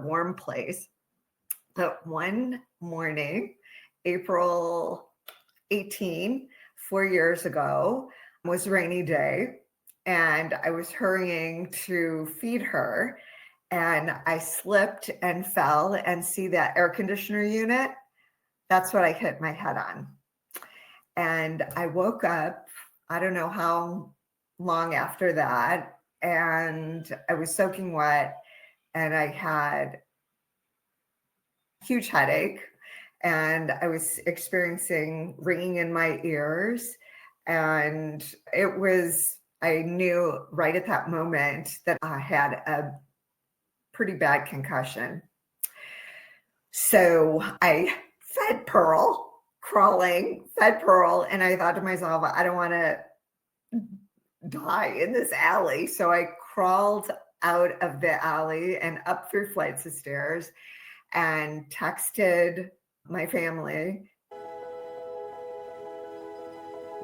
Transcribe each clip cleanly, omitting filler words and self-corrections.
warm place. But one morning, April 18, 4 years ago, was a rainy day, and I was hurrying to feed her, and I slipped and fell, and see that air conditioner unit? That's what I hit my head on. And I woke up, I don't know how long after that, and I was soaking wet, and I had a huge headache, and I was experiencing ringing in my ears. And I knew right at that moment that I had a pretty bad concussion. So I fed Pearl, and I thought to myself, I don't want to die in this alley. So I crawled out of the alley and up 3 flights of stairs and texted my family.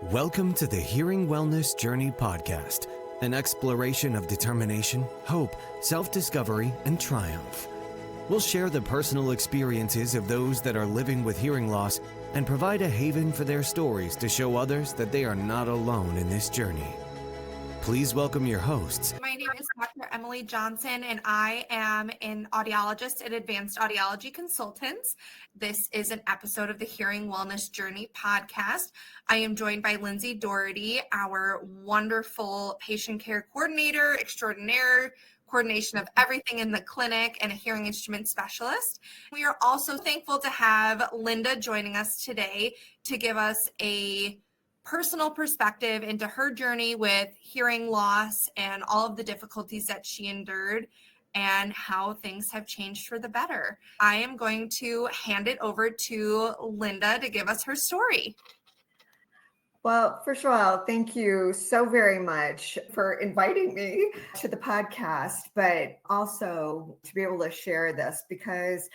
Welcome to the Hearing Wellness Journey podcast, an exploration of determination, hope, self-discovery, and triumph. We'll share the personal experiences of those that are living with hearing loss and provide a haven for their stories to show others that they are not alone in this journey. Please welcome your hosts. My name is Dr. Emily Johnson, and I am an audiologist at Advanced Audiology Consultants. This is an episode of the Hearing Wellness Journey podcast. I am joined by Lindsey Doherty, our wonderful patient care coordinator extraordinaire, coordination of everything in the clinic, and a hearing instrument specialist. We are also thankful to have Linda joining us today to give us a personal perspective into her journey with hearing loss and all of the difficulties that she endured and how things have changed for the better. I am going to hand it over to Linda to give us her story. Well, first of all, thank you so very much for inviting me to the podcast, but also to be able to share this, because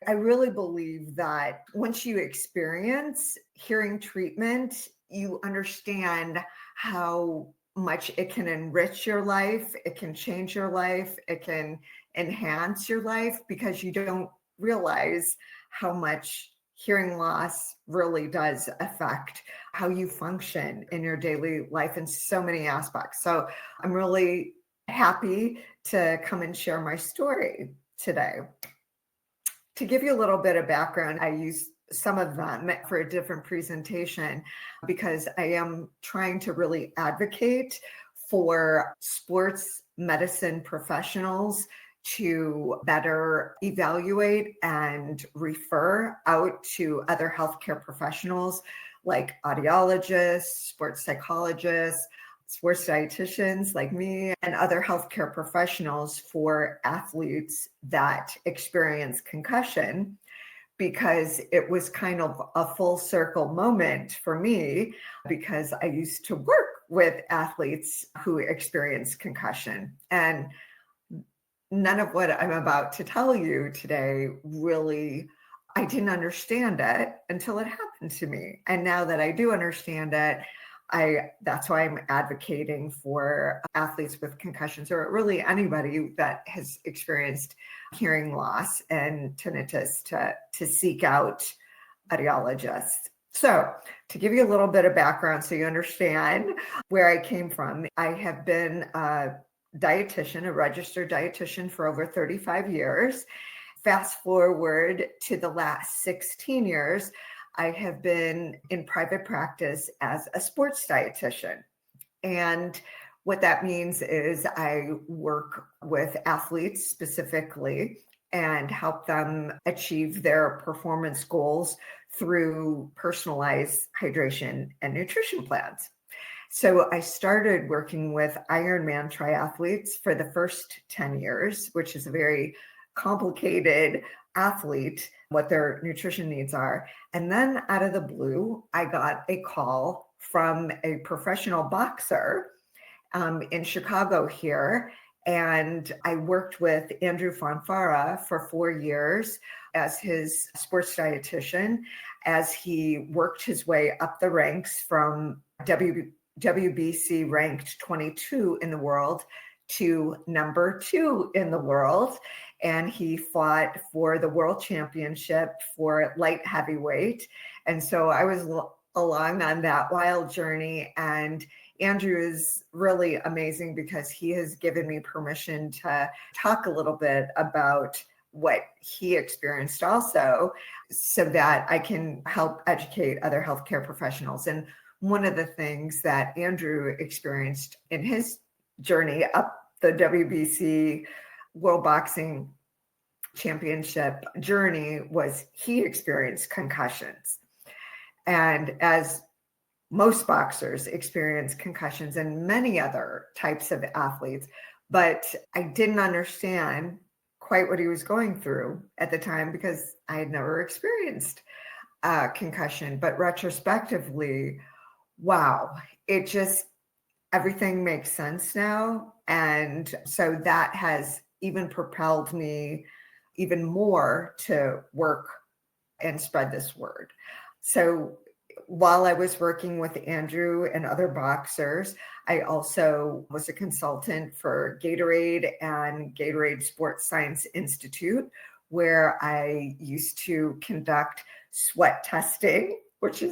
I really believe that once you experience hearing treatment, you understand how much it can enrich your life, it can change your life, it can enhance your life, because you don't realize how much hearing loss really does affect how you function in your daily life in so many aspects. So I'm really happy to come and share my story today. To give you a little bit of background, I use some of them for a different presentation because I am trying to really advocate for sports medicine professionals to better evaluate and refer out to other healthcare professionals like audiologists, sports psychologists, sports dietitians like me, and other healthcare professionals for athletes that experience concussion, because it was kind of a full circle moment for me, because I used to work with athletes who experienced concussion. And none of what I'm about to tell you today really, I didn't understand it until it happened to me. And now that I do understand it, that's why I'm advocating for athletes with concussions, or really anybody that has experienced hearing loss and tinnitus, to seek out audiologists. So to give you a little bit of background so you understand where I came from, I have been a dietitian, a registered dietitian, for over 35 years. Fast forward to the last 16 years, I have been in private practice as a sports dietitian. And what that means is I work with athletes specifically and help them achieve their performance goals through personalized hydration and nutrition plans. So I started working with Ironman triathletes for the first 10 years, which is a very complicated athlete, what their nutrition needs are. And then out of the blue, I got a call from a professional boxer in Chicago here. And I worked with Andrew Fonfara for 4 years as his sports dietitian, as he worked his way up the ranks from WBC ranked 22 in the world to number 2 in the world. and he fought for the world championship for light heavyweight. And so I was along on that wild journey. And Andrew is really amazing because he has given me permission to talk a little bit about what he experienced also, so that I can help educate other healthcare professionals. And one of the things that Andrew experienced in his journey up the WBC World Boxing Championship journey was he experienced concussions. And as most boxers experience concussions and many other types of athletes, but I didn't understand quite what he was going through at the time because I had never experienced a concussion. But retrospectively, wow, it just, everything makes sense now. And so that has even propelled me even more to work and spread this word. So while I was working with Andrew and other boxers, I also was a consultant for Gatorade and Gatorade Sports Science Institute, where I used to conduct sweat testing, which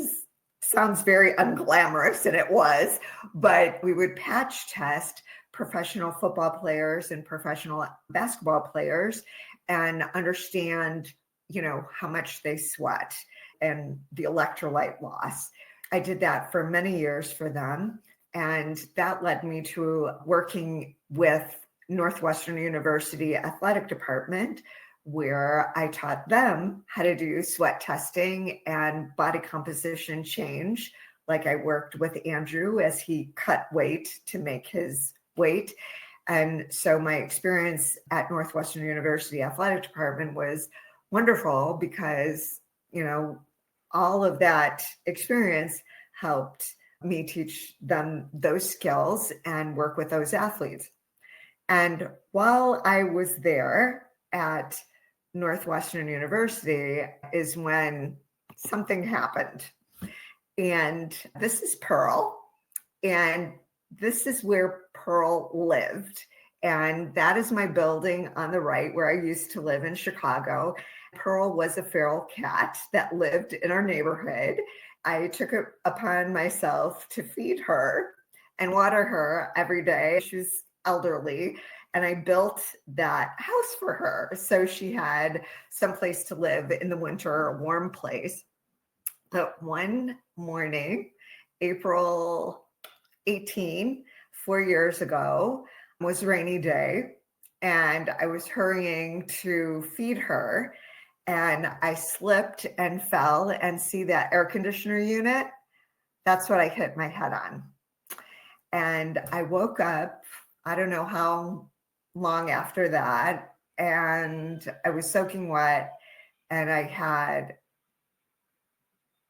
sounds very unglamorous, and it was, but we would patch test professional football players and professional basketball players and understand, how much they sweat and the electrolyte loss. I did that for many years for them. And that led me to working with Northwestern University Athletic Department, where I taught them how to do sweat testing and body composition change. Like I worked with Andrew as he cut weight to make his weight. And so my experience at Northwestern University Athletic Department was wonderful because, all of that experience helped me teach them those skills and work with those athletes. And while I was there at Northwestern University is when something happened. And this is Pearl. And this is where Pearl lived. And that is my building on the right where I used to live in Chicago. Pearl was a feral cat that lived in our neighborhood. I took it upon myself to feed her and water her every day. She was elderly, and I built that house for her. So she had some place to live in the winter, a warm place. But one morning, April 18, 4 years ago, was a rainy day, and I was hurrying to feed her. And I slipped and fell, and see that air conditioner unit? That's what I hit my head on. And I woke up, I don't know how long after that, and I was soaking wet, and I had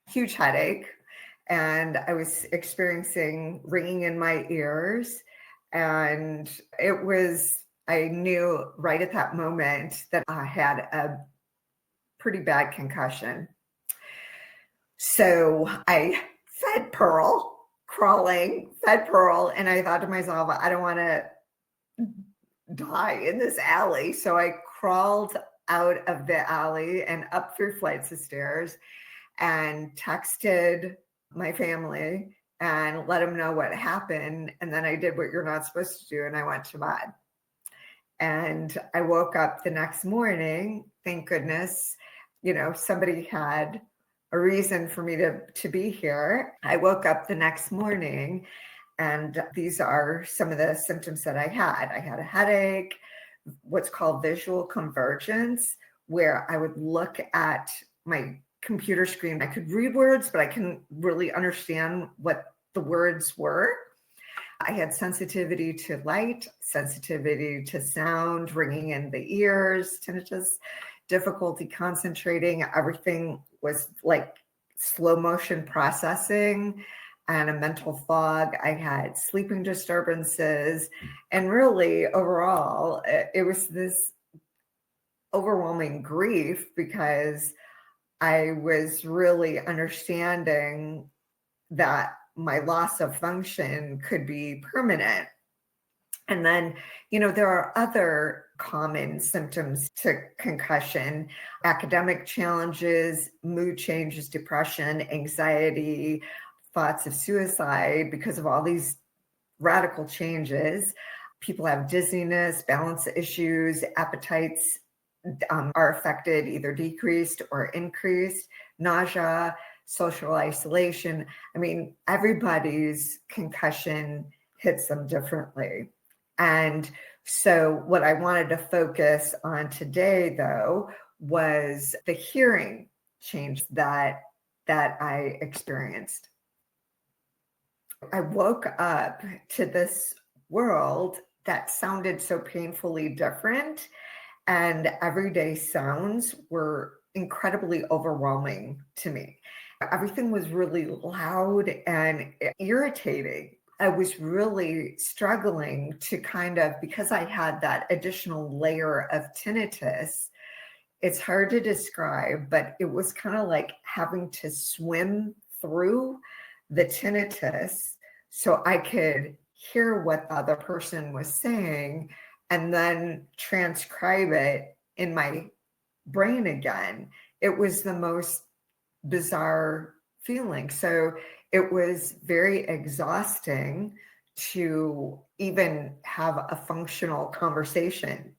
a huge headache, and I was experiencing ringing in my ears. And I knew right at that moment that I had a pretty bad concussion. So I fed Pearl, and I thought to myself, I don't want to die in this alley. So I crawled out of the alley and up through flights of stairs and texted my family and let them know what happened. And then I did what you're not supposed to do, and I went to bed. And I woke up the next morning, thank goodness, somebody had a reason for me to be here. I woke up the next morning, and these are some of the symptoms that I had. I had a headache, what's called visual convergence, where I would look at my computer screen. I could read words, but I couldn't really understand what the words were. I had sensitivity to light, sensitivity to sound, ringing in the ears, tinnitus, difficulty concentrating. Everything was like slow motion processing and a mental fog. I had sleeping disturbances. And really, overall, it was this overwhelming grief because I was really understanding that my loss of function could be permanent. And then, there are other common symptoms to concussion: academic challenges, mood changes, depression, anxiety, thoughts of suicide because of all these radical changes. People have dizziness, balance issues, appetites are affected, either decreased or increased, nausea, social isolation. I mean, everybody's concussion hits them differently. And so what I wanted to focus on today, though, was the hearing change that I experienced. I woke up to this world that sounded so painfully different, and everyday sounds were incredibly overwhelming to me. Everything was really loud and irritating. I was really struggling to because I had that additional layer of tinnitus. It's hard to describe, but it was kind of like having to swim through the tinnitus so I could hear what the other person was saying and then transcribe it in my brain again. It was the most bizarre feeling. So it was very exhausting to even have a functional conversation,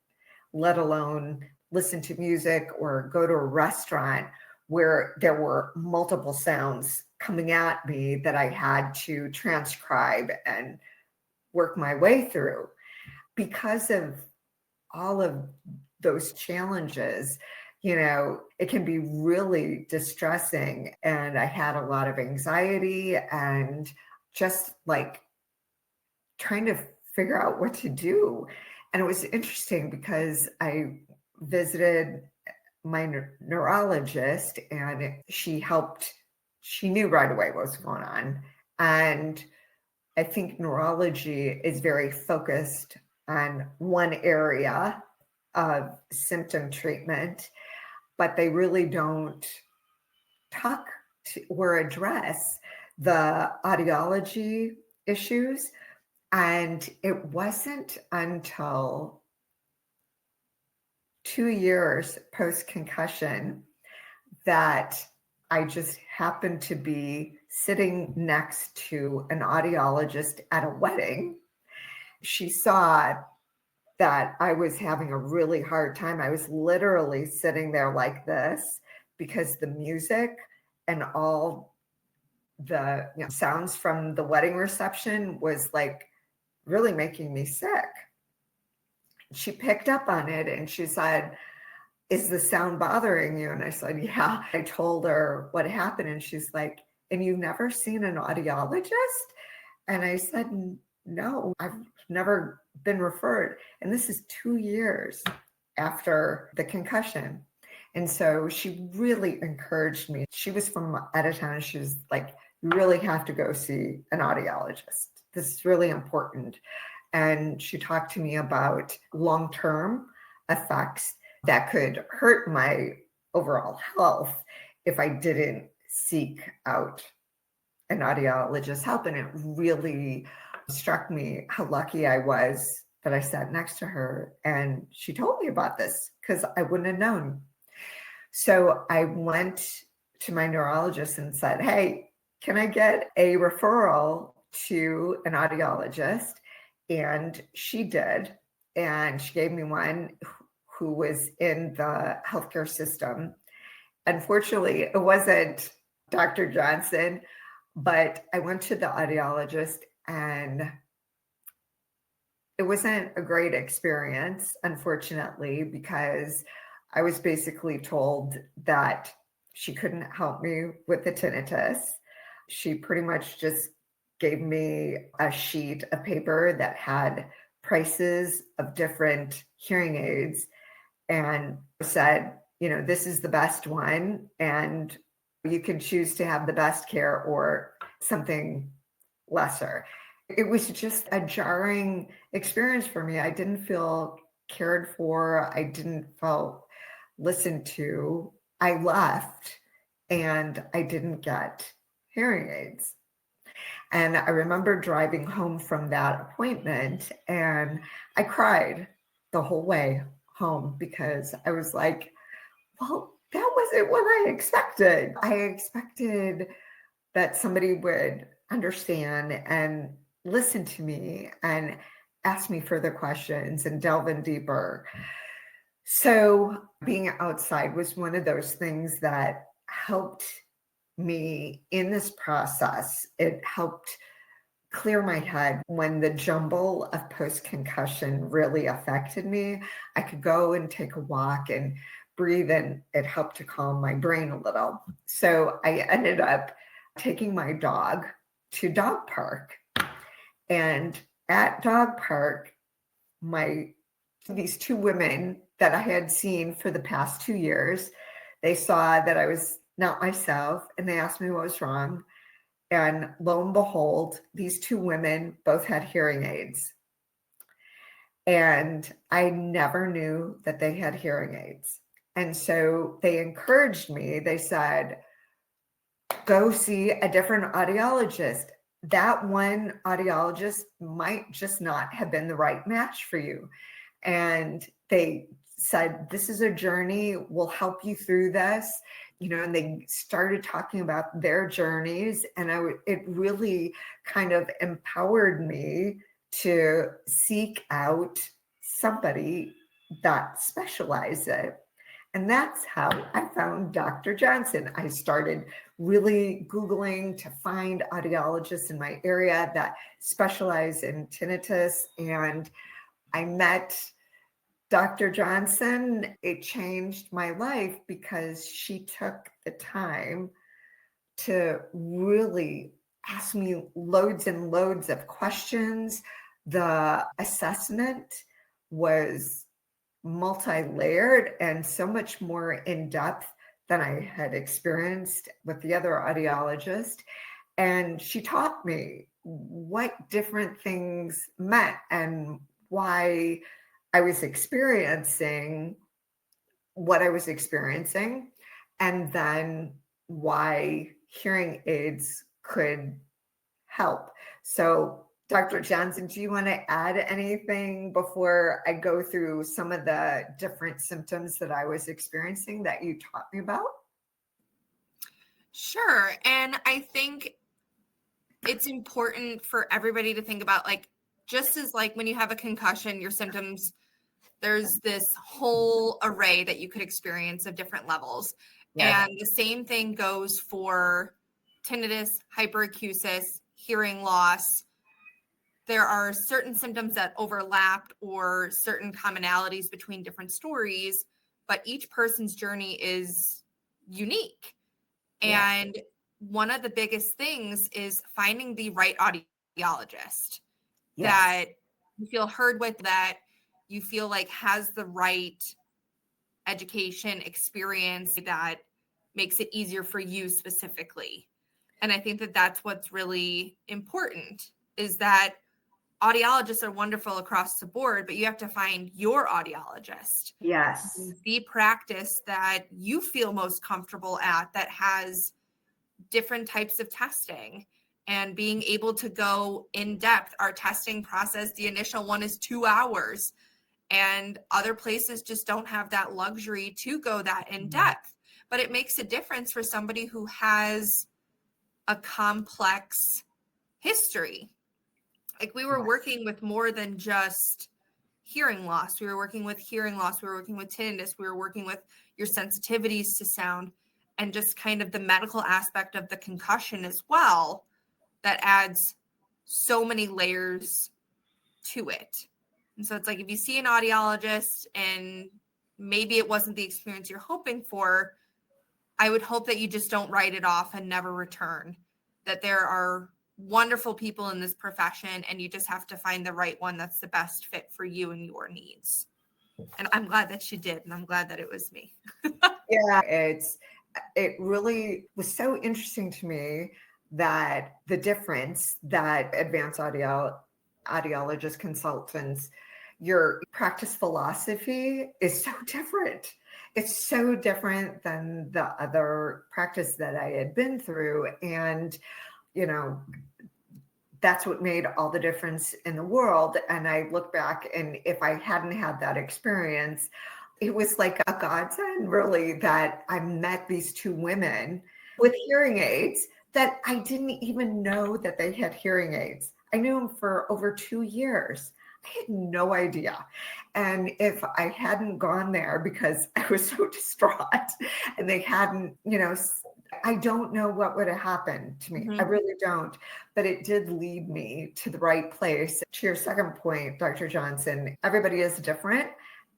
let alone listen to music or go to a restaurant where there were multiple sounds coming at me that I had to transcribe and work my way through. Because of all of those challenges, it can be really distressing. And I had a lot of anxiety and just like trying to figure out what to do. And it was interesting because I visited my neurologist and she knew right away what was going on. And I think neurology is very focused on one area of symptom treatment, but they really don't talk to or address the audiology issues. And it wasn't until 2 years post-concussion that I just happened to be sitting next to an audiologist at a wedding. She saw that I was having a really hard time. I was literally sitting there like this because the music and all the sounds from the wedding reception was like really making me sick. She picked up on it and she said, "Is the sound bothering you?" And I said, "Yeah." I told her what happened and she's like, "And you've never seen an audiologist?" And I said, "No, I've never been referred." And this is 2 years after the concussion. And so she really encouraged me. She was from out of town. She was like, "You really have to go see an audiologist. This is really important." And she talked to me about long-term effects that could hurt my overall health if I didn't seek out an audiologist's help. And it really struck me how lucky I was that I sat next to her and she told me about this because I wouldn't have known. So I went to my neurologist and said, "Hey, can I get a referral to an audiologist?" And she did. And she gave me one who was in the healthcare system. Unfortunately, it wasn't Dr. Johnson, but I went to the audiologist and it wasn't a great experience, unfortunately, because I was basically told that she couldn't help me with the tinnitus. She pretty much just gave me a sheet of paper that had prices of different hearing aids and said, "This is the best one, and you can choose to have the best care or something lesser." It was just a jarring experience for me. I didn't feel cared for. I didn't feel listened to. I left and I didn't get hearing aids. And I remember driving home from that appointment and I cried. the whole way home because I was like, well, that wasn't what I expected. I expected that somebody would understand and listen to me and ask me further questions and delve in deeper. So being outside was one of those things that helped me in this process. It helped clear my head when the jumble of post-concussion really affected me. I could go and take a walk and breathe, and it helped to calm my brain a little. So I ended up taking my dog to dog park. And at dog park, these two women that I had seen for the past 2 years, they saw that I was not myself and they asked me what was wrong. And lo and behold, these two women both had hearing aids. And I never knew that they had hearing aids. And so they encouraged me. They said, go see a different audiologist. That one audiologist might just not have been the right match for you. And they said, this is a journey. We'll help you through this. And they started talking about their journeys. And it really kind of empowered me to seek out somebody that specializes. And that's how I found Dr. Johnson. I started really Googling to find audiologists in my area that specialize in tinnitus. And I met Dr. Johnson. It changed my life because she took the time to really ask me loads and loads of questions. The assessment was multi-layered and so much more in depth than I had experienced with the other audiologist. And she taught me what different things meant and why I was experiencing what I was experiencing, and then why hearing aids could help. So Dr. Johnson, do you want to add anything before I go through some of the different symptoms that I was experiencing that you taught me about? Sure. And I think it's important for everybody to think about, like, just as like when you have a concussion, your symptoms, there's this whole array that you could experience of different levels. Yes. And the same thing goes for tinnitus, hyperacusis, hearing loss. There are certain symptoms that overlap or certain commonalities between different stories, but each person's journey is unique. Yes. And one of the biggest things is finding the right audiologist. Yes. That you feel heard with, that you feel like has the right education experience that makes it easier for you specifically. And I think that that's what's really important, is that audiologists are wonderful across the board, but you have to find your audiologist. Yes. The practice that you feel most comfortable at, that has different types of testing, and being able to go in depth. Our testing process, the initial one is 2 hours, and other places just don't have that luxury to go that in depth. But it makes a difference for somebody who has a complex history. Like, we were working with more than just hearing loss. We were working with hearing loss. We were working with tinnitus. We were working with your sensitivities to sound, and just kind of the medical aspect of the concussion as well, that adds so many layers to it. And so it's like, if you see an audiologist and maybe it wasn't the experience you're hoping for, I would hope that you just don't write it off and never return. That there are wonderful people in this profession, and you just have to find the right one that's the best fit for you and your needs. And I'm glad that you did, and I'm glad that it was me. Yeah, it really was so interesting to me that the difference that advanced audiologist consultants, your practice philosophy is so different. It's so different than the other practice that I had been through. And, that's what made all the difference in the world. And I look back, and if I hadn't had that experience, it was like a godsend, really, that I met these two women with hearing aids that I didn't even know that they had hearing aids. I knew them for over 2 years. I had no idea. And if I hadn't gone there because I was so distraught and they hadn't, I don't know what would have happened to me. Mm-hmm. I really don't. But it did lead me to the right place. To your second point, Dr. Johnson, everybody is different.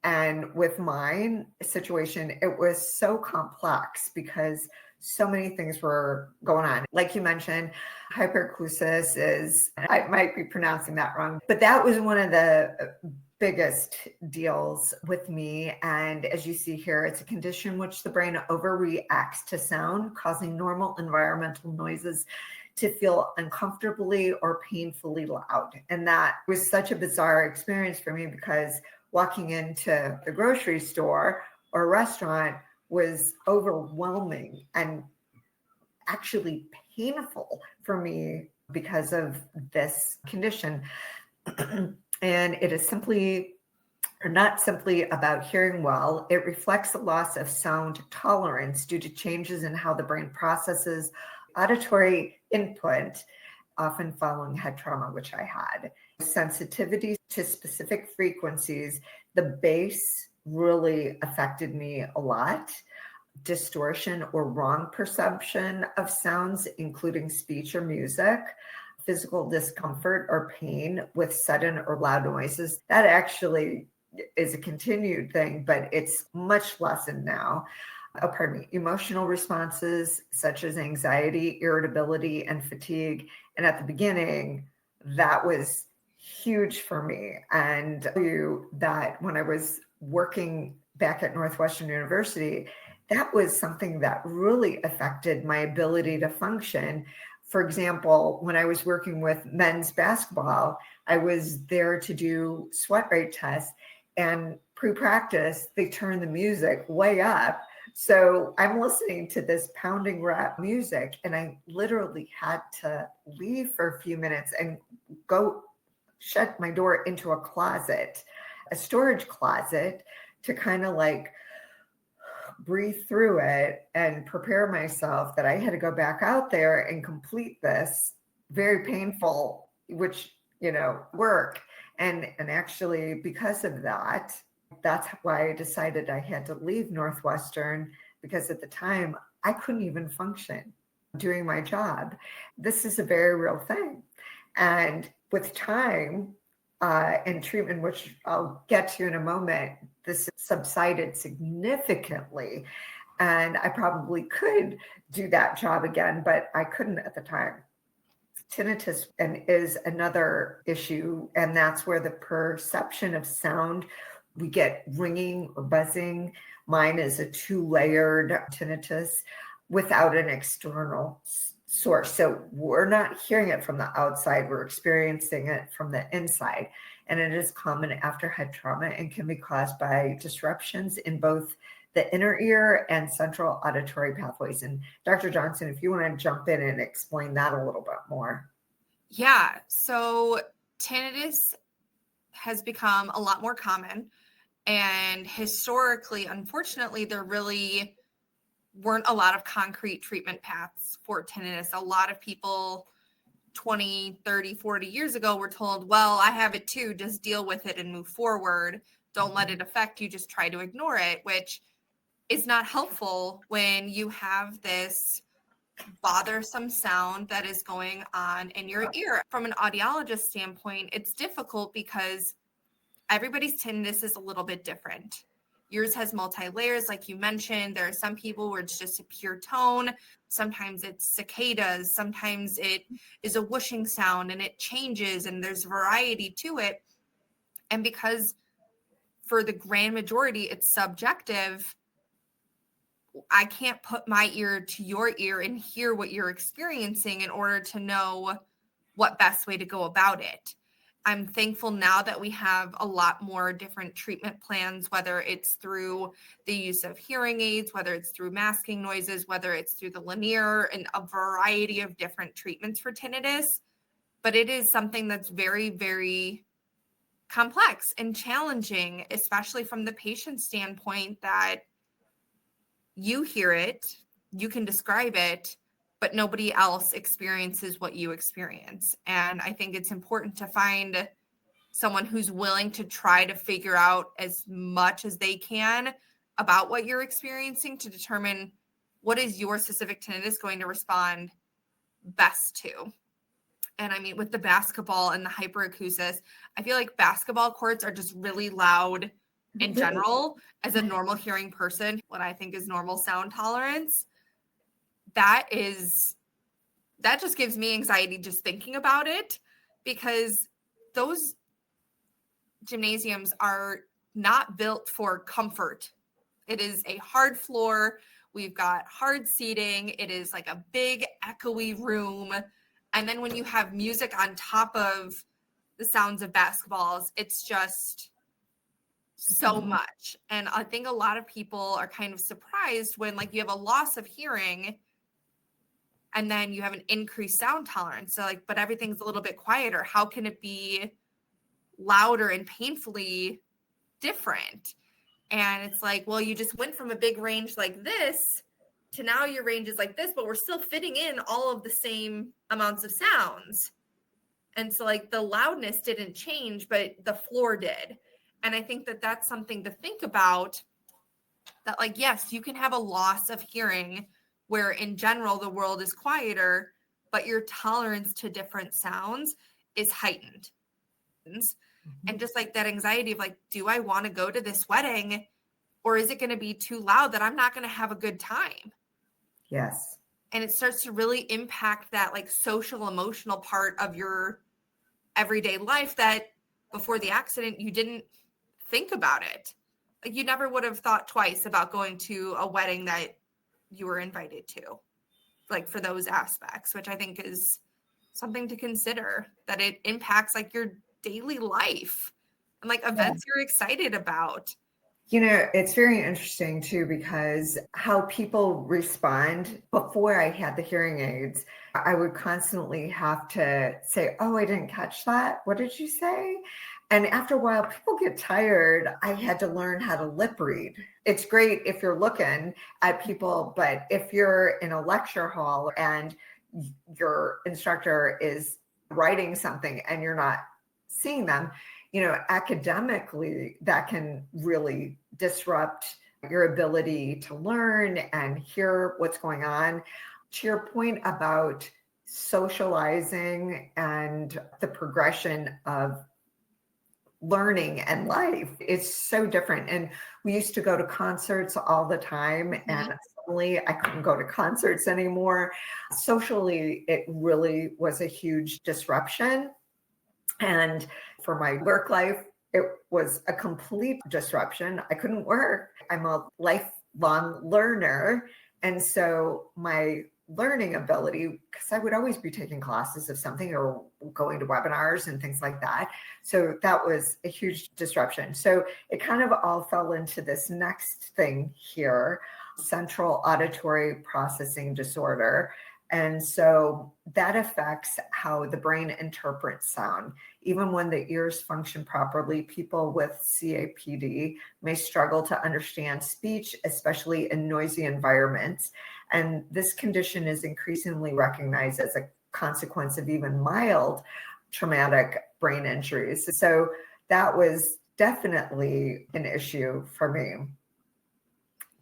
And with mine situation, it was so complex because so many things were going on. Like you mentioned, hyperacusis is, I might be pronouncing that wrong, but that was one of the biggest deals with me. And as you see here, it's a condition which the brain overreacts to sound, causing normal environmental noises to feel uncomfortably or painfully loud. And that was such a bizarre experience for me because walking into the grocery store or restaurant was overwhelming and actually painful for me because of this condition. And it is not simply about hearing well. It reflects the loss of sound tolerance due to changes in how the brain processes auditory input, often following head trauma, which I had. Sensitivity to specific frequencies, the bass really affected me a lot. Distortion or wrong perception of sounds, including speech or music, physical discomfort or pain with sudden or loud noises. That actually is a continued thing, but it's much lessened now. Emotional responses such as anxiety, irritability, and fatigue. And at the beginning, that was huge for me. And that when I was working back at Northwestern University, that was something that really affected my ability to function. For example, when I was working with men's basketball, I was there to do sweat rate tests, and pre-practice, they turned the music way up. So I'm listening to this pounding rap music, and I literally had to leave for a few minutes and go shut my door into a closet, a storage closet, to kind of like breathe through it and prepare myself that I had to go back out there and complete this very painful, work. And actually, because of that, that's why I decided I had to leave Northwestern, because at the time I couldn't even function doing my job. This is a very real thing. And with time and treatment, which I'll get to in a moment, this subsided significantly. And I probably could do that job again, but I couldn't at the time. Tinnitus is another issue, and that's where the perception of sound, we get ringing or buzzing. Mine is a 2-layered tinnitus without an external source. So we're not hearing it from the outside, we're experiencing it from the inside. And it is common after head trauma and can be caused by disruptions in both the inner ear and central auditory pathways. And Dr. Johnson, if you want to jump in and explain that a little bit more. Yeah, so tinnitus has become a lot more common. And historically, unfortunately, there really weren't a lot of concrete treatment paths for tinnitus. A lot of people 20, 30, 40 years ago were told, well, I have it too, just deal with it and move forward. Don't let it affect you, just try to ignore it, which is not helpful when you have this bothersome sound that is going on in your ear. From an audiologist standpoint, it's difficult because everybody's tinnitus is a little bit different. Yours has multi-layers, like you mentioned. There are some people where it's just a pure tone. Sometimes it's cicadas. Sometimes it is a whooshing sound and it changes and there's variety to it. And because for the grand majority, it's subjective, I can't put my ear to your ear and hear what you're experiencing in order to know what best way to go about it. I'm thankful now that we have a lot more different treatment plans, whether it's through the use of hearing aids, whether it's through masking noises, whether it's through the linear, and a variety of different treatments for tinnitus. but it is something that's very, very complex and challenging, especially from the patient standpoint, that you hear it, you can describe it, but nobody else experiences what you experience. And I think it's important to find someone who's willing to try to figure out as much as they can about what you're experiencing to determine what is your specific tinnitus going to respond best to. And I mean, with the basketball and the hyperacusis, I feel like basketball courts are just really loud in general. As a normal hearing person, what I think is normal sound tolerance, that just gives me anxiety just thinking about it, because those gymnasiums are not built for comfort. It is a hard floor. We've got hard seating. It is like a big echoey room. And then when you have music on top of the sounds of basketballs, it's just so much. And I think a lot of people are kind of surprised when like you have a loss of hearing and then you have an increased sound tolerance. So like, but everything's a little bit quieter. How can it be louder and painfully different? And it's like, well, you just went from a big range like this to now your range is like this, but we're still fitting in all of the same amounts of sounds. And so like the loudness didn't change, but the floor did. And I think that that's something to think about, that like, yes, you can have a loss of hearing where in general the world is quieter, but your tolerance to different sounds is heightened. And just like that anxiety of like, do I want to go to this wedding, or is it going to be too loud that I'm not going to have a good time? Yes. And it starts to really impact that like social emotional part of your everyday life that before the accident, you didn't think about it. Like you never would have thought twice about going to a wedding that you were invited to, like for those aspects, which I think is something to consider, that it impacts like your daily life and like events you're excited about. You know, it's very interesting too, because how people respond. Before I had the hearing aids, I would constantly have to say, oh, I didn't catch that. What did you say? And after a while, people get tired. I had to learn how to lip read. It's great if you're looking at people, but if you're in a lecture hall and your instructor is writing something and you're not seeing them, you know, academically, that can really disrupt your ability to learn and hear what's going on. To your point about socializing and the progression of learning and life, it's so different. And we used to go to concerts all the time, and suddenly I couldn't go to concerts anymore. Socially, it really was a huge disruption. And for my work life, it was a complete disruption. I couldn't work. I'm a lifelong learner. And so my learning ability, because I would always be taking classes of something or going to webinars and things like that. So that was a huge disruption. So it kind of all fell into this next thing here, central auditory processing disorder. And so that affects how the brain interprets sound. Even when the ears function properly, people with CAPD may struggle to understand speech, especially in noisy environments. And this condition is increasingly recognized as a consequence of even mild traumatic brain injuries. So that was definitely an issue for me.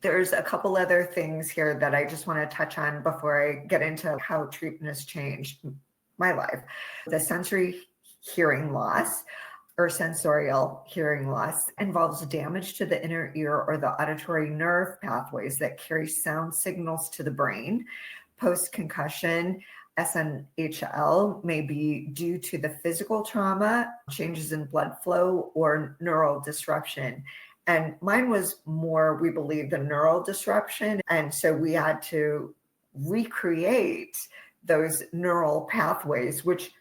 There's a couple other things here that I just want to touch on before I get into how treatment has changed my life. The sensory hearing loss or sensorial hearing loss involves damage to the inner ear or the auditory nerve pathways that carry sound signals to the brain. Post-concussion, SNHL may be due to the physical trauma, changes in blood flow, or neural disruption. And mine was more, we believe, the neural disruption. And so we had to recreate those neural pathways, which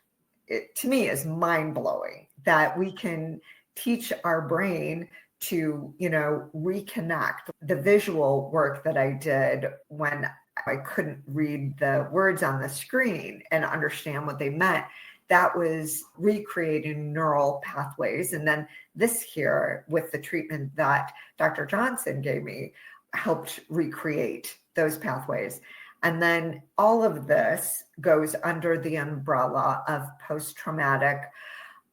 to me is mind-blowing, that we can teach our brain to, you know, reconnect. The visual work that I did when I couldn't read the words on the screen and understand what they meant, that was recreating neural pathways. And then this here with the treatment that Dr. Johnson gave me helped recreate those pathways. And then all of this goes under the umbrella of post-traumatic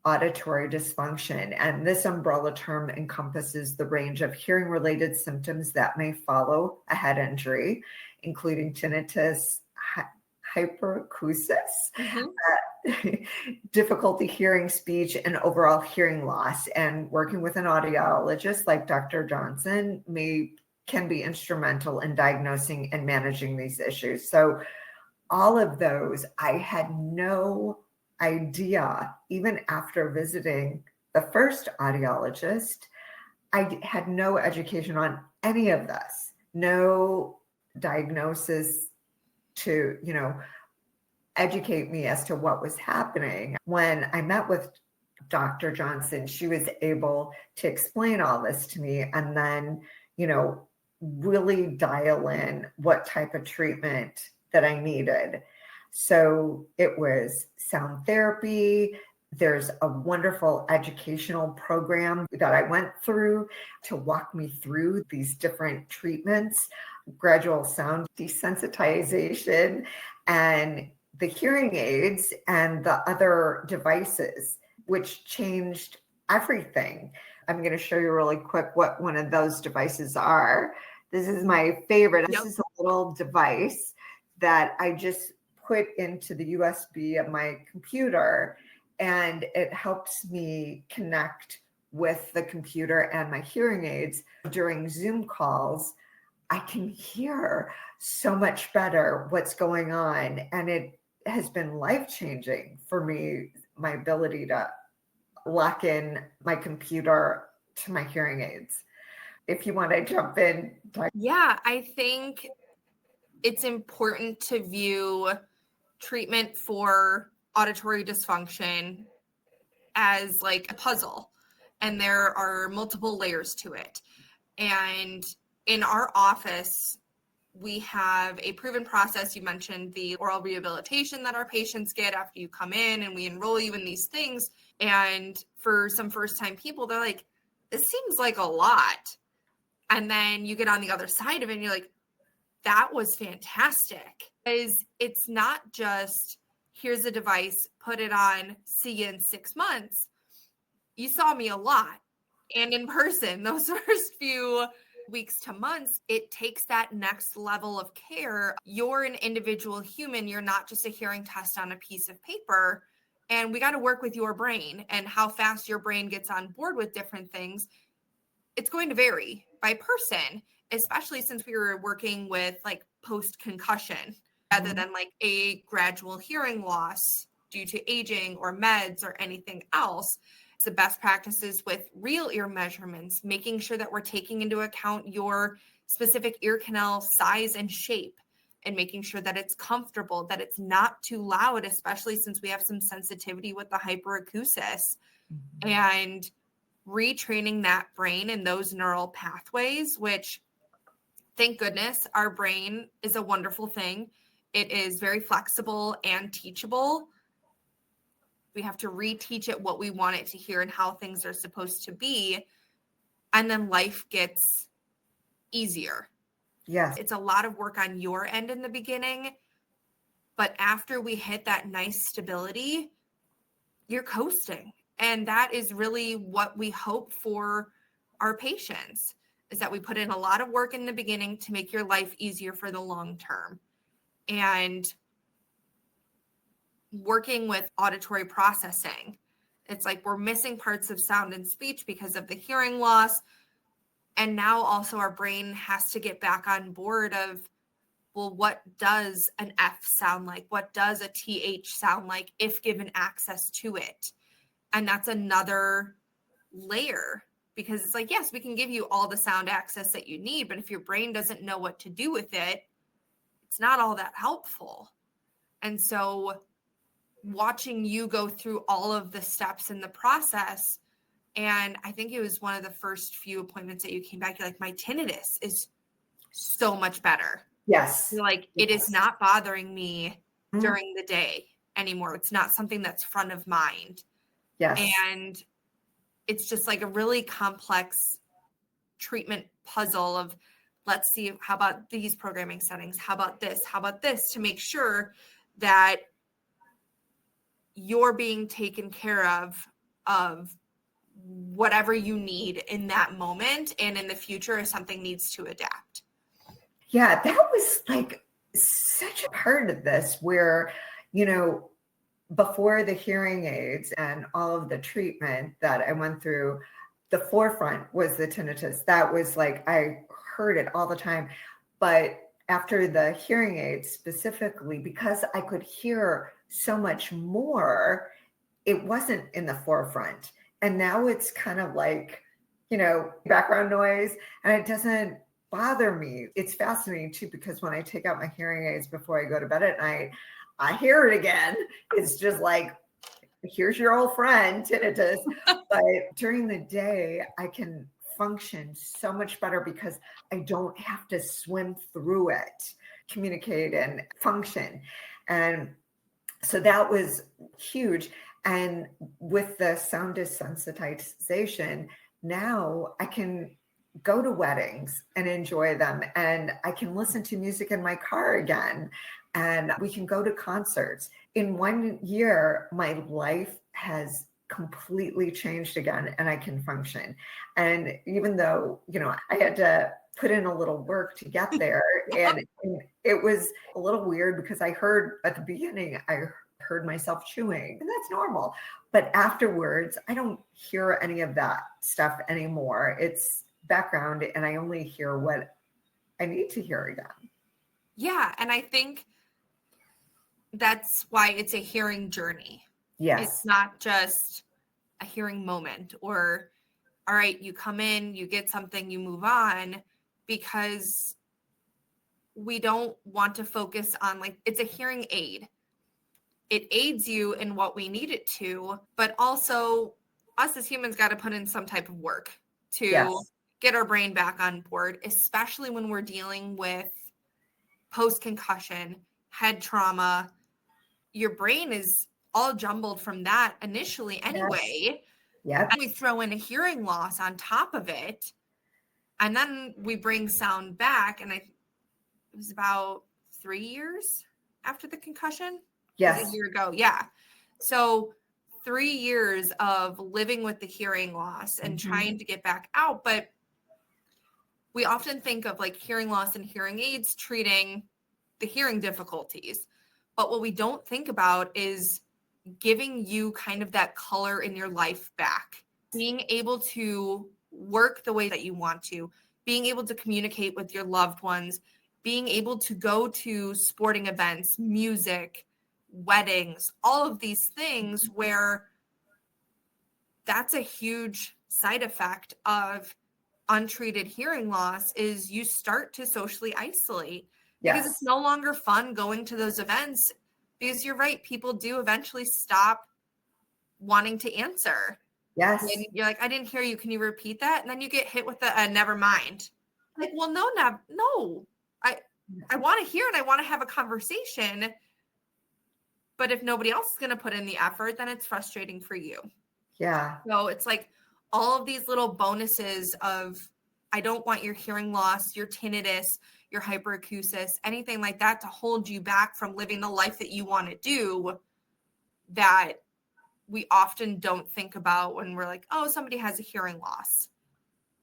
auditory dysfunction. And this umbrella term encompasses the range of hearing-related symptoms that may follow a head injury, including tinnitus, hyperacusis, difficulty hearing speech, and overall hearing loss. And working with an audiologist like Dr. Johnson can be instrumental in diagnosing and managing these issues. So all of those, I had no idea, even after visiting the first audiologist, I had no education on any of this, no diagnosis to, educate me as to what was happening. When I met with Dr. Johnson, she was able to explain all this to me and then, really dial in what type of treatment that I needed. So it was sound therapy. There's a wonderful educational program that I went through to walk me through these different treatments, gradual sound desensitization, and the hearing aids and the other devices, which changed everything. I'm going to show you really quick what one of those devices are. This is my favorite. This is a little device that I just put into the USB of my computer, and it helps me connect with the computer and my hearing aids. During Zoom calls, I can hear so much better what's going on, and it has been life-changing for me, my ability to lock in my computer to my hearing aids. If you want to jump in. Yeah, I think it's important to view treatment for auditory dysfunction as like a puzzle, and there are multiple layers to it. And in our office, we have a proven process. You mentioned the oral rehabilitation that our patients get after you come in, and we enroll you in these things. And for some first-time people, they're like, this seems like a lot. And then you get on the other side of it and you're like, that was fantastic. Because it's not just, here's a device, put it on, see you in 6 months. You saw me a lot. And in person, those first few weeks to months, it takes that next level of care. You're an individual human. You're not just a hearing test on a piece of paper. And we got to work with your brain, and how fast your brain gets on board with different things. It's going to vary by person, especially since we were working with like post-concussion rather than like a gradual hearing loss due to aging or meds or anything else. The best practices with real ear measurements, making sure that we're taking into account your specific ear canal size and shape, and making sure that it's comfortable, that it's not too loud, especially since we have some sensitivity with the hyperacusis, and retraining that brain and those neural pathways, which, thank goodness, our brain is a wonderful thing. It is very flexible and teachable. We have to reteach it what we want it to hear and how things are supposed to be. And then life gets easier. Yes. It's a lot of work on your end in the beginning, but after we hit that nice stability, you're coasting. And that is really what we hope for our patients, is that we put in a lot of work in the beginning to make your life easier for the long term. And working with auditory processing, it's like we're missing parts of sound and speech because of the hearing loss. And now also our brain has to get back on board of, well, what does an F sound like? What does a TH sound like if given access to it? And that's another layer, because it's like, yes, we can give you all the sound access that you need, but if your brain doesn't know what to do with it, it's not all that helpful. And so watching you go through all of the steps in the process, and I think it was one of the first few appointments that you came back, you're like, my tinnitus is so much better. Yes. You're like, it is not bothering me during the day. anymore. It's not something that's front of mind. Yes. And it's just like a really complex treatment puzzle of, let's see, how about these programming settings? How about this? How about this? To make sure that you're being taken care of whatever you need in that moment, and in the future if something needs to adapt. Yeah, that was like such a part of this where, before the hearing aids and all of the treatment that I went through, the forefront was the tinnitus. That was like, I heard it all the time. But after the hearing aids specifically, because I could hear so much more, it wasn't in the forefront. And now it's kind of like, background noise, and it doesn't bother me. It's fascinating too, because when I take out my hearing aids before I go to bed at night, I hear it again. It's just like, here's your old friend, tinnitus. But during the day, I can function so much better because I don't have to swim through it, communicate and function. And so that was huge. And with the sound desensitization, now I can go to weddings and enjoy them. And I can listen to music in my car again. And we can go to concerts. In 1 year, my life has completely changed again, and I can function. And even though, I had to put in a little work to get there, and it was a little weird because I heard at the beginning, I heard myself chewing, and that's normal. But afterwards, I don't hear any of that stuff anymore. It's background, and I only hear what I need to hear again. Yeah. And I think that's why it's a hearing journey. Yes. It's not just a hearing moment or, all right, you come in, you get something, you move on, because we don't want to focus on, like, it's a hearing aid. It aids you in what we need it to, but also us as humans got to put in some type of work to get our brain back on board, especially when we're dealing with post-concussion, head trauma. Your brain is all jumbled from that initially anyway. Yep. And we throw in a hearing loss on top of it. And then we bring sound back. And it was about 3 years after the concussion. Yes. It was a year ago. Yeah. So 3 years of living with the hearing loss and trying to get back out. But we often think of like hearing loss and hearing aids treating the hearing difficulties. But what we don't think about is giving you kind of that color in your life back, being able to work the way that you want to, being able to communicate with your loved ones, being able to go to sporting events, music, weddings, all of these things where that's a huge side effect of untreated hearing loss is you start to socially isolate because it's no longer fun going to those events, because you're right, people do eventually stop wanting to answer. Yes. And you're like, I didn't hear you. Can you repeat that? And then you get hit with the never mind. Like, well, no. I want to hear and I want to have a conversation. But if nobody else is going to put in the effort, then it's frustrating for you. Yeah. So it's like all of these little bonuses of, I don't want your hearing loss, your tinnitus, your hyperacusis, anything like that to hold you back from living the life that you want to do, that we often don't think about when we're like, oh, somebody has a hearing loss.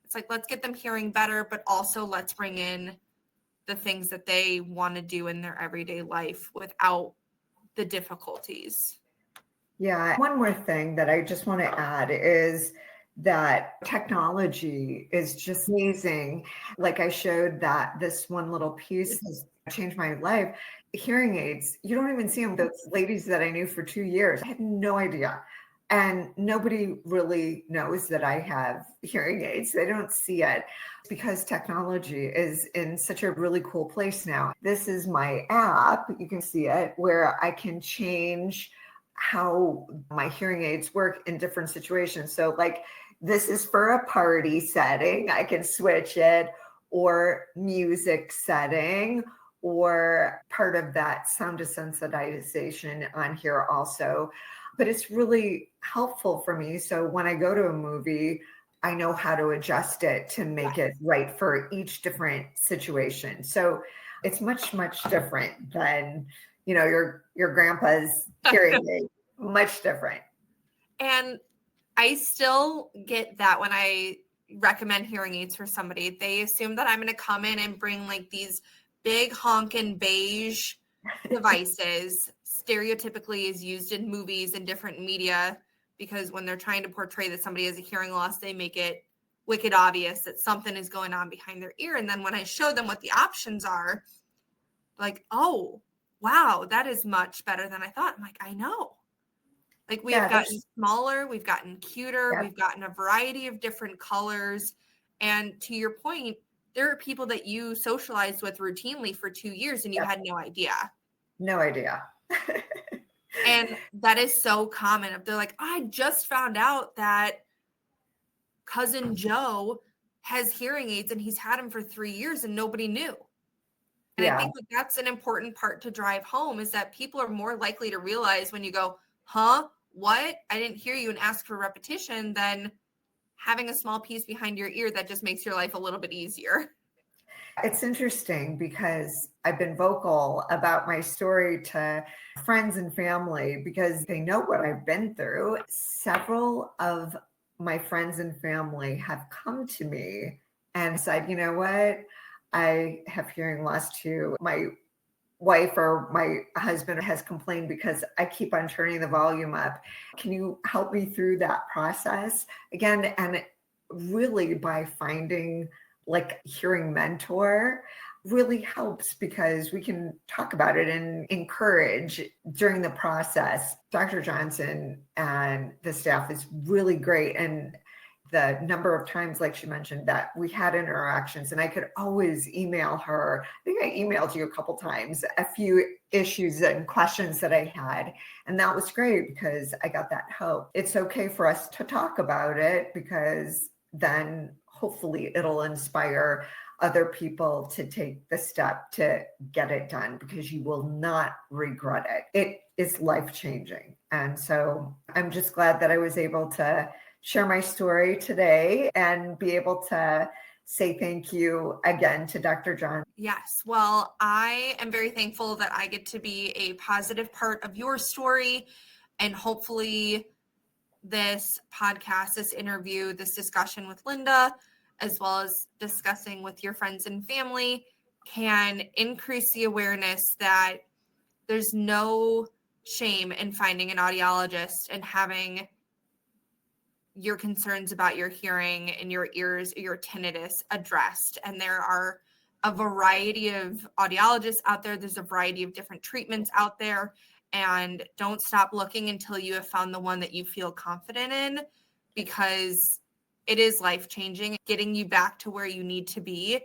It's like, let's get them hearing better, but also let's bring in the things that they want to do in their everyday life without the difficulties. Yeah. One more thing that I just want to add is that technology is just amazing. Like I showed that this one little piece has changed my life. Hearing aids, you don't even see them. Those ladies that I knew for 2 years, I had no idea. And nobody really knows that I have hearing aids. They don't see it because technology is in such a really cool place now. This is my app. You can see it where I can change how my hearing aids work in different situations. So like this is for a party setting, I can switch it, or music setting, or part of that sound desensitization on here also. But it's really helpful for me. So when I go to a movie, I know how to adjust it to make it right for each different situation. So it's much, much different than, your grandpa's hearing aid. Much different. And I still get that when I recommend hearing aids for somebody, they assume that I'm going to come in and bring like these big honkin' beige devices, stereotypically is used in movies and different media, because when they're trying to portray that somebody has a hearing loss, they make it wicked obvious that something is going on behind their ear. And then when I show them what the options are, like, oh, wow, that is much better than I thought. I'm like, I know. Like we have gotten smaller, we've gotten cuter, we've gotten a variety of different colors. And to your point, there are people that you socialized with routinely for 2 years and you had no idea. No idea. And that is so common. They're like, I just found out that cousin Joe has hearing aids and he's had them for 3 years and nobody knew. And I think that's an important part to drive home, is that people are more likely to realize when you go, huh, what? I didn't hear you, and ask for repetition, than having a small piece behind your ear that just makes your life a little bit easier. It's interesting because I've been vocal about my story to friends and family because they know what I've been through. Several of my friends and family have come to me and said, you know what? I have hearing loss too. My wife or my husband has complained because I keep on turning the volume up. Can you help me through that process? Again, and really by finding like hearing mentor really helps because we can talk about it and encourage during the process. Dr. Johnson and the staff is really great. And the number of times, like she mentioned, that we had interactions and I could always email her. I think I emailed you a couple times, a few issues and questions that I had. And that was great because I got that help. It's okay for us to talk about it because then hopefully it'll inspire other people to take the step to get it done because you will not regret it. It is life-changing. And so I'm just glad that I was able to share my story today and be able to say thank you again to Dr. John. Yes. Well, I am very thankful that I get to be a positive part of your story, and hopefully this podcast, this interview, this discussion with Linda, as well as discussing with your friends and family, can increase the awareness that there's no shame in finding an audiologist and having your concerns about your hearing and your ears, your tinnitus addressed. And there are a variety of audiologists out there. There's a variety of different treatments out there. And don't stop looking until you have found the one that you feel confident in, because it is life-changing. Getting you back to where you need to be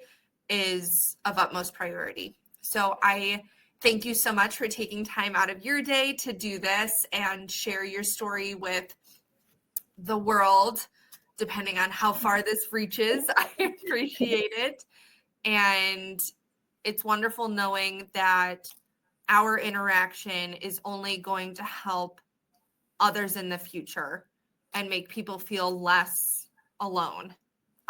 is of utmost priority. So I thank you so much for taking time out of your day to do this and share your story with the world, depending on how far this reaches. I appreciate it. And it's wonderful knowing that our interaction is only going to help others in the future and make people feel less alone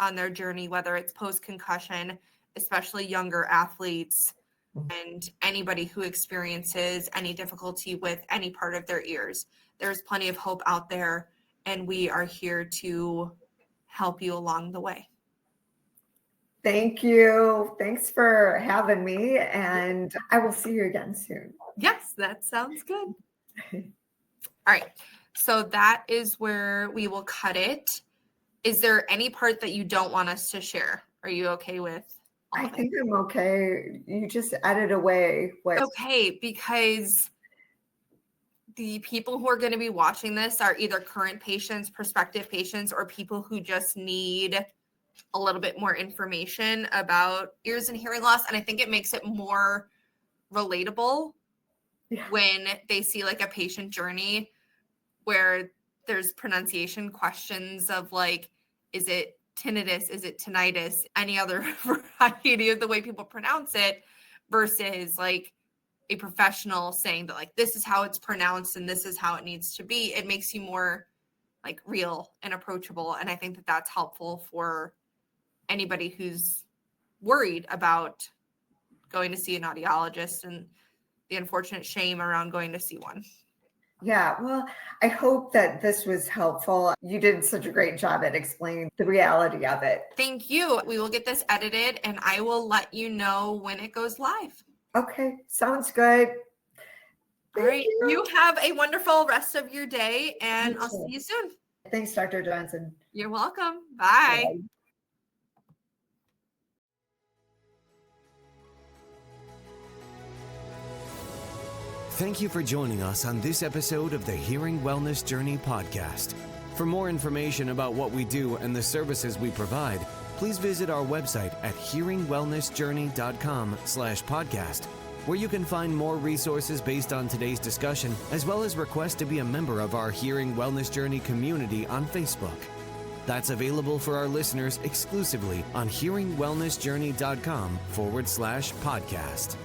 on their journey, whether it's post-concussion, especially younger athletes, and anybody who experiences any difficulty with any part of their ears. There's plenty of hope out there, and we are here to help you along the way. Thank you. Thanks for having me, and I will see you again soon. Yes, that sounds good. All right. So that is where we will cut it. Is there any part that you don't want us to share? Are you okay with all of it? I think I'm okay. You just edit away what. Okay, because the people who are going to be watching this are either current patients, prospective patients, or people who just need a little bit more information about ears and hearing loss. And I think it makes it more relatable when they see like a patient journey where there's pronunciation questions of like, is it tinnitus? Is it tinnitus? Any other variety of the way people pronounce it. versus like a professional saying that like, this is how it's pronounced and this is how it needs to be. It makes you more like real and approachable. And I think that that's helpful for anybody who's worried about going to see an audiologist and the unfortunate shame around going to see one. Yeah, well, I hope that this was helpful. You did such a great job at explaining the reality of it. Thank you. We will get this edited and I will let you know when it goes live. Okay, sounds good. All right. You have a wonderful rest of your day and I'll see you soon. Thanks, Dr. Johnson. You're welcome. Bye. Bye. Thank you for joining us on this episode of the Hearing Wellness Journey podcast. For more information about what we do and the services we provide, please visit our website at hearingwellnessjourney.com/podcast, where you can find more resources based on today's discussion, as well as request to be a member of our Hearing Wellness Journey community on Facebook. That's available for our listeners exclusively on hearingwellnessjourney.com/podcast.